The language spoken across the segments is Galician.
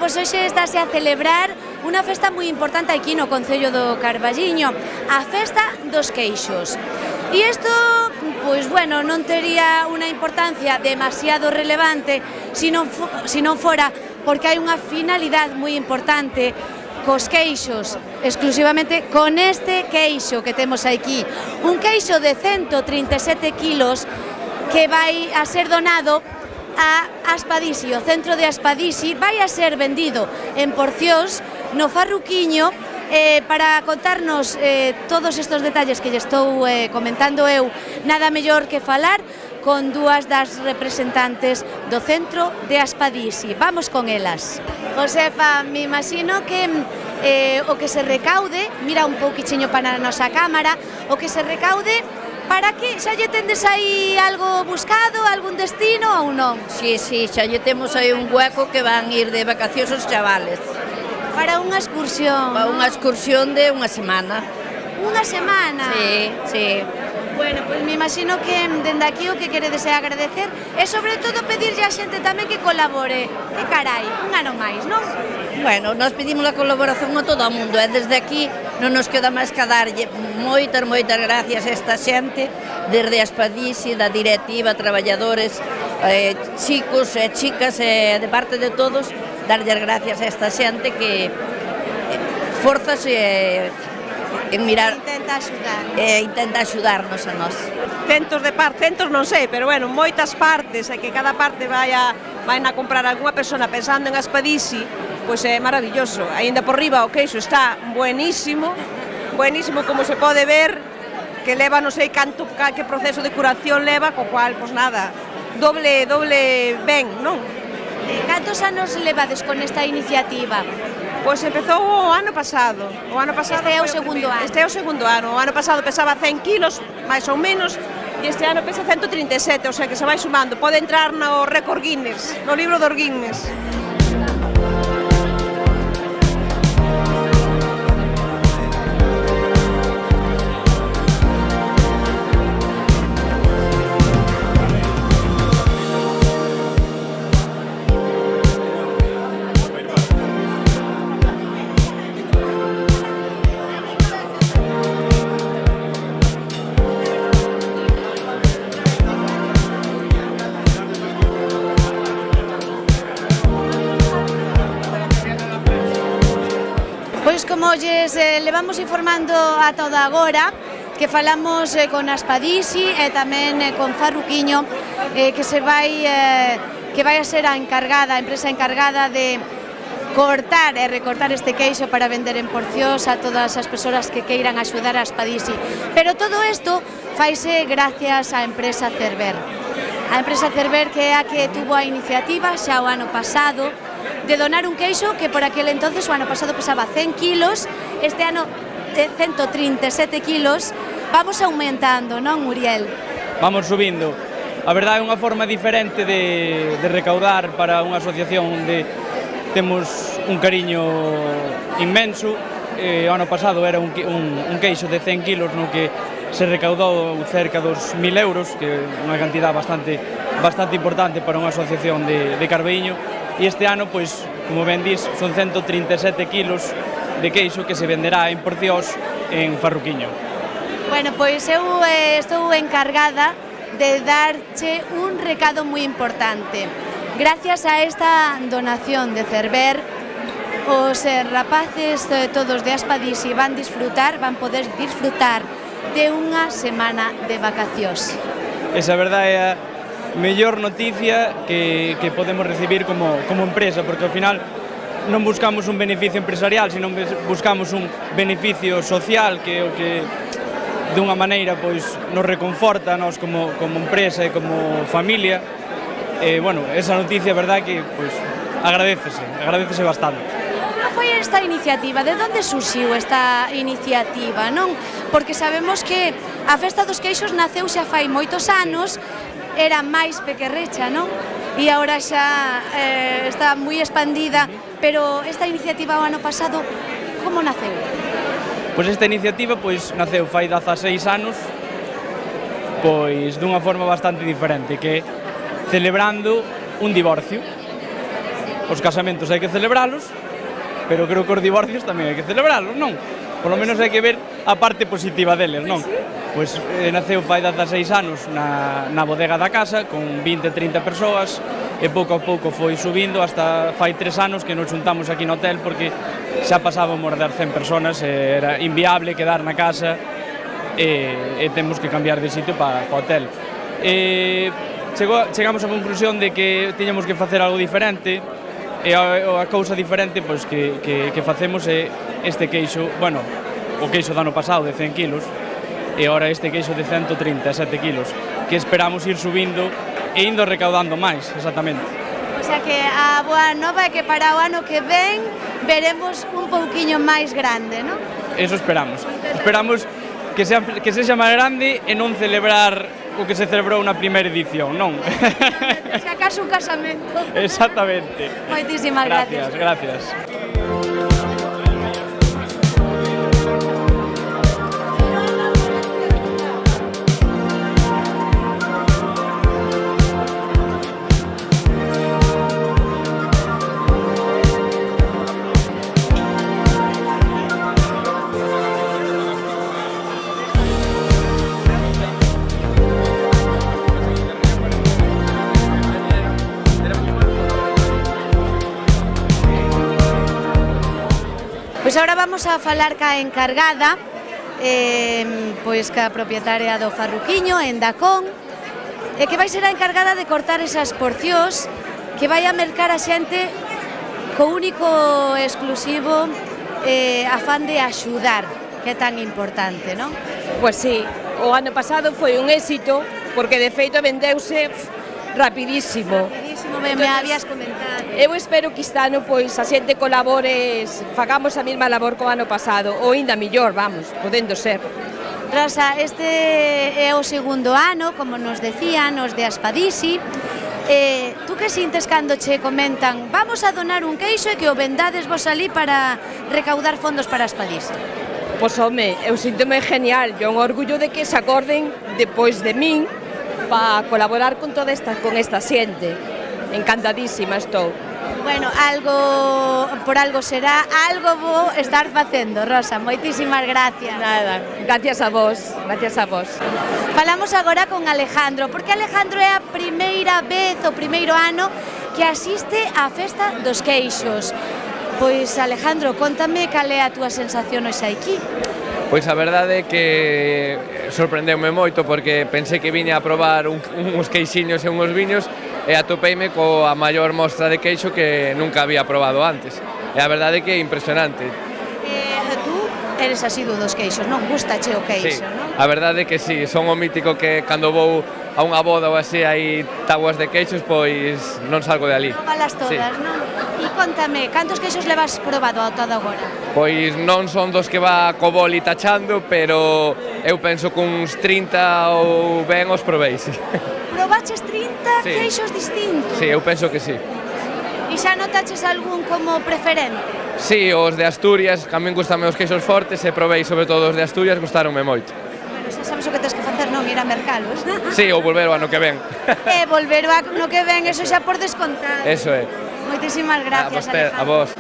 pois hoxe estáse a celebrar unha festa moi importante aquí no Concello do Carballiño, a Festa dos Queixos. E isto, pois bueno, non tería unha importancia demasiado relevante se non fora porque hai unha finalidade moi importante cos queixos, exclusivamente con este queixo que temos aquí. Un queixo de 137 kilos que vai a ser donado a Aspadisi, o centro de Aspadisi, vai a ser vendido en porcións no Farruquiño. Para contarnos todos estes detalles que lle estou comentando eu, nada mellor que falar con dúas das representantes do centro de Aspadisi. Vamos con elas. Josefa, me imagino que o que se recaude, mira un pouquichiño para a nosa cámara, o que se recaude, para que xa lle tendes aí algo buscado, algún destino ou non? Sí, xa lle temos aí un hueco que van ir de vacacións os chavales. Para unha excursión? Para unha excursión de unha semana. Unha semana? Sí. Bueno, pois me imagino que dende aquí o que queredes é agradecer e sobre todo pedirlle a xente tamén que colabore. Que carai, un ano máis, non? Bueno, nós pedimos a colaboración a todo o mundo e desde aquí non nos queda máis que darlle moitas gracias a esta xente desde Aspadisi, da directiva, traballadores, chicos e chicas, de parte de todos, darlle as gracias a esta xente que forzas en mirar, intenta axudarnos a nós. Centos non sei, pero bueno, moitas partes, e que cada parte vai a comprar algunha persona pensando en Aspadisi, pois é maravilloso. Ainda por riba o queixo está buenísimo como se pode ver, que leva non sei canto, que proceso de curación leva, co cual, pois nada, doble ben, non? Cantos anos levades con esta iniciativa? Pois empezou o ano pasado. Este é o segundo ano. Este é o segundo ano. O ano pasado pesaba 100 kilos, máis ou menos, e este ano pesa 137, o sea que se vai sumando. Pode entrar no récord Guinness, no libro dos Guinness. Como lles levamos informando a toda agora, que falamos con Aspadisi e tamén con Farruquiño, que vai a ser a empresa encargada de cortar e recortar este queixo para vender en porcións a todas as persoas que queiran axudar a Aspadisi. Pero todo isto faise gracias á empresa Cerver. A empresa Cerver que é a que tuvo a iniciativa xa o ano pasado de donar un queixo que por aquel entonces o ano pasado pesaba 100 kilos, este ano 137 kilos. Vamos aumentando, non, Muriel? Vamos subindo. A verdade é unha forma diferente de recaudar para unha asociación onde temos un cariño inmenso. O ano pasado era un queixo de 100 kilos no que se recaudou cerca dos 1.000 euros, que é unha cantidad bastante importante para unha asociación de Carballiño. E este ano, pois, como ben dís, son 137 kilos de queixo que se venderá en porcións en Farruquiño. Bueno, pois eu estou encargada de darche un recado moi importante. Gracias a esta donación de Cerver, os rapaces todos de Aspadisi van poder disfrutar de unha semana de vacacións. Esa verdade é a mellor noticia que podemos recibir como empresa, porque ao final non buscamos un beneficio empresarial, sino buscamos un beneficio social que o que dunha maneira pois nos reconforta a nós como empresa e como familia. Bueno, esa noticia, a verdade que pois agradécese bastante. Como foi esta iniciativa? De onde surxiu esta iniciativa, non? Porque sabemos que a Festa dos Queixos naceu xa fai moitos anos, era máis pequerrecha, non? E agora xa está moi expandida, pero esta iniciativa o ano pasado, como naceu? Pois esta iniciativa naceu fai 16 anos, pois dunha forma bastante diferente, que celebrando un divorcio. os casamentos hai que celebralos, pero creo que os divorcios tamén hai que celebralos, non? Por lo menos hai que ver a parte positiva deles, non? Pois naceu fai 16 anos na bodega da casa, con 20-30 persoas, e pouco a pouco foi subindo hasta fai 3 anos que nos xuntamos aquí no hotel porque xa pasábamos das 100 personas e era inviable quedar na casa e temos que cambiar de sitio para o hotel. Chegamos á conclusión de que tiñamos que facer algo diferente e a cousa diferente pois, que facemos é este queixo, bueno, o queixo do ano pasado de 100 kilos e agora este queixo de 137 kilos que esperamos ir subindo e indo recaudando máis, exactamente. O sea que a boa nova é que para o ano que ven veremos un pouquiño máis grande, non? Eso esperamos. Esperamos que sexa máis grande e non celebrar o que se celebrou na primeira edición, non? Se acaso un casamento. Exactamente. Moitísimas gracias. Gracias. Pois agora vamos a falar ca encargada, pois ca propietaria do Farruquiño, en Dacón, que vai ser a encargada de cortar esas porcións que vai a mercar a xente co único exclusivo afán de axudar, que é tan importante, non? Pois sí, o ano pasado foi un éxito, porque de feito vendeuse rapidísimo. Rapidísimo, me habías comentado. Eu espero que este ano pois a xente colabore, fagamos a mesma labor co ano pasado, ou ainda millor, vamos, podendo ser. Rosa, este é o segundo ano, como nos decían, os de Aspadisi. Tú que sintes cando che comentan vamos a donar un queixo e que o vendades vos ali para recaudar fondos para Aspadisi? Pois home, eu síntome genial, é un orgullo de que se acorden depois de min para colaborar con esta xente. Encantadísima estou. Bueno, por algo será, algo vou estar facendo, Rosa, moitísimas gracias. Nada, gracias a vos, gracias a vos. Falamos agora con Alejandro, porque Alejandro é a primeira vez, o primeiro ano que asiste á Festa dos Queixos. Pois Alejandro, contame cal é a túa sensación hoxe aquí. Pois a verdade é que sorprendeume moito porque pensei que viña a probar uns queixiños e uns viños e atopeime coa maior mostra de queixo que nunca había probado antes. E a verdade é que é impresionante. Tú eres asiduo dos queixos, non? Gustache o queixo, Sí, non? a verdade é que sí, son o mítico que cando vou a unha boda ou así hai tabuas de queixos, pois non salgo de ali. Probalas todas, Sí. non? E contame, cantos queixos levas probado ata agora? Pois non son dos que va co boli tachando, pero eu penso que uns 30 ou ben os proveis. Probaches 30 Sí. queixos distintos? Sí, eu penso que sí. E xa notaches algún como preferente? Sí, os de Asturias, que a min gustame os queixos fortes e provei sobre todo os de Asturias, gustaronme moito. Bueno, xa sabes o que tens que facer, non? Ir a mercalos. Sí, ou volver o ano que ven. Volver o ano que ven, eso xa por descontar. Eso é. Moitísimas gracias, A vos.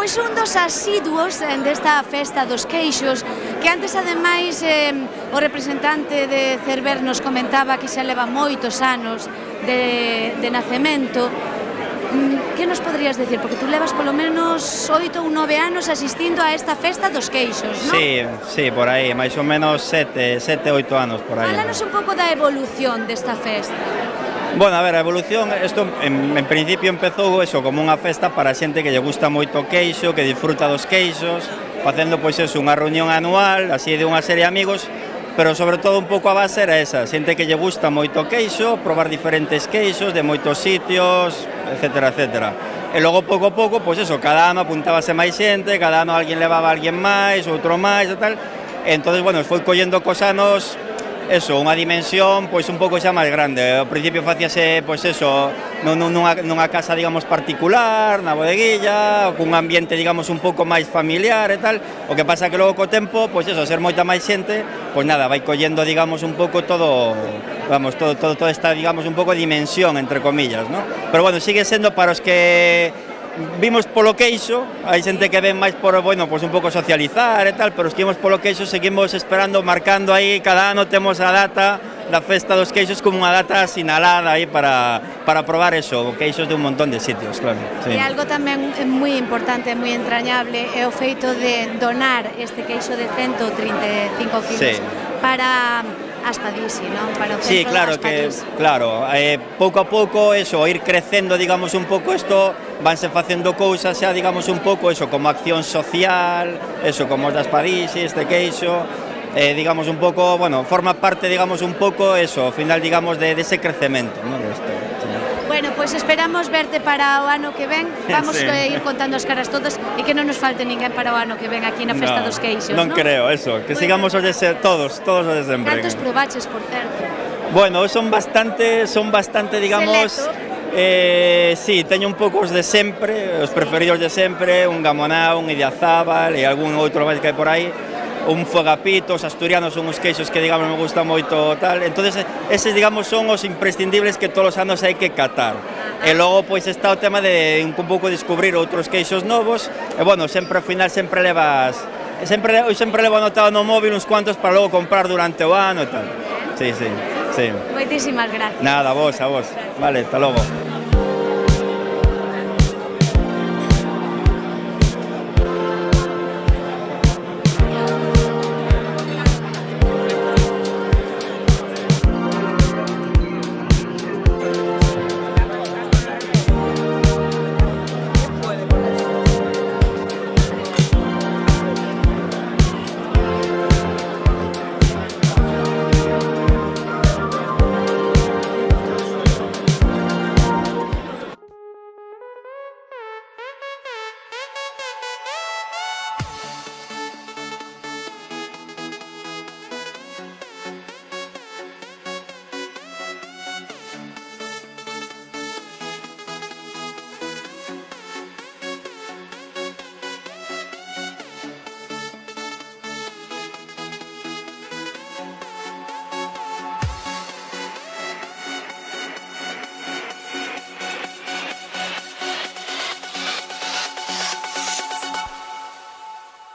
Pois un dos asiduos desta Festa dos Queixos, que antes ademais o representante de Cerver nos comentaba que xa leva moitos anos de nacemento. Que nos podrías decir? Porque tú levas polo menos 8 ou 9 anos asistindo a esta Festa dos Queixos, non? Sí, por aí, máis ou menos 7, 8 anos por aí. Fálanos un pouco da evolución desta festa. Bueno, a ver, a evolución, isto en principio empezou eso como unha festa para xente que lle gusta moito o queixo, que disfruta dos queixos, facendo pois eso, unha reunión anual, así de unha serie de amigos, pero sobre todo un pouco a base era esa, xente que lle gusta moito o queixo, probar diferentes queixos de moitos sitios, etcétera, etcétera. E logo pouco a pouco, pois eso, cada ano apuntábase máis xente, cada ano alguén levaba a alguén máis, outro máis e tal. E entonces, bueno, foi collendo cos anos eso, unha dimensión pois un pouco xa máis grande. Ao principio facíase pois eso, nunha casa, digamos, particular, na bodeguilla, cun ambiente, digamos, un pouco máis familiar e tal. O que pasa que logo co tempo, pois eso, ser moita máis xente, pois nada, vai collendo, digamos, un pouco todo, vamos, todo esta, digamos, un pouco de dimensión, entre comillas, ¿no? Pero bueno, sigue sendo para os que vimos polo queixo, hai xente que ven máis por, bueno, pues un pouco socializar e tal, pero os que vimos polo queixo seguimos esperando, marcando aí, cada ano temos a data da Festa dos Queixos como unha data sinalada aí para probar eso, queixos de un montón de sitios, claro. Sí. E algo tamén moi importante, moi entrañable, é o feito de donar este queixo de 135 kilos para Aspadisi, non? Para o centro sí, claro, que, claro, pouco a pouco, eso, ir crecendo, digamos, un pouco isto, vanse facendo cousas xa, digamos, un pouco, eso, como acción social, eso, como os de Aspadisi, este queixo, digamos, un pouco, bueno, forma parte, digamos, un pouco, eso, ao final, digamos, de ese crecemento, non? Isto, sí. Bueno, pois esperamos verte para o ano que ven. Vamos sí. Ir contando as caras todas e que non nos falte ninguén para o ano que ven aquí na Festa dos Queixos, non? Non creo, eso, que sigamos os de todos os de sempre. Cantos probaches, por certo? Bueno, son bastante, digamos, sí, teño un pouco os de sempre, os preferidos de sempre, un gamonao, un idiazábal e algún outro máis que hai por aí, un fuegapito, os asturianos son uns queixos que, digamos, me gusta moito tal, entonces eses, digamos, son os imprescindibles que todos os anos hai que catar. E logo, pois, está o tema de un pouco descubrir outros queixos novos, e, bueno, sempre, ao final, sempre levas, eu sempre levo anotado no móvil uns cuantos para logo comprar durante o ano e tal. Sí. Moitísimas gracias. Nada, a vos. Vale, hasta logo.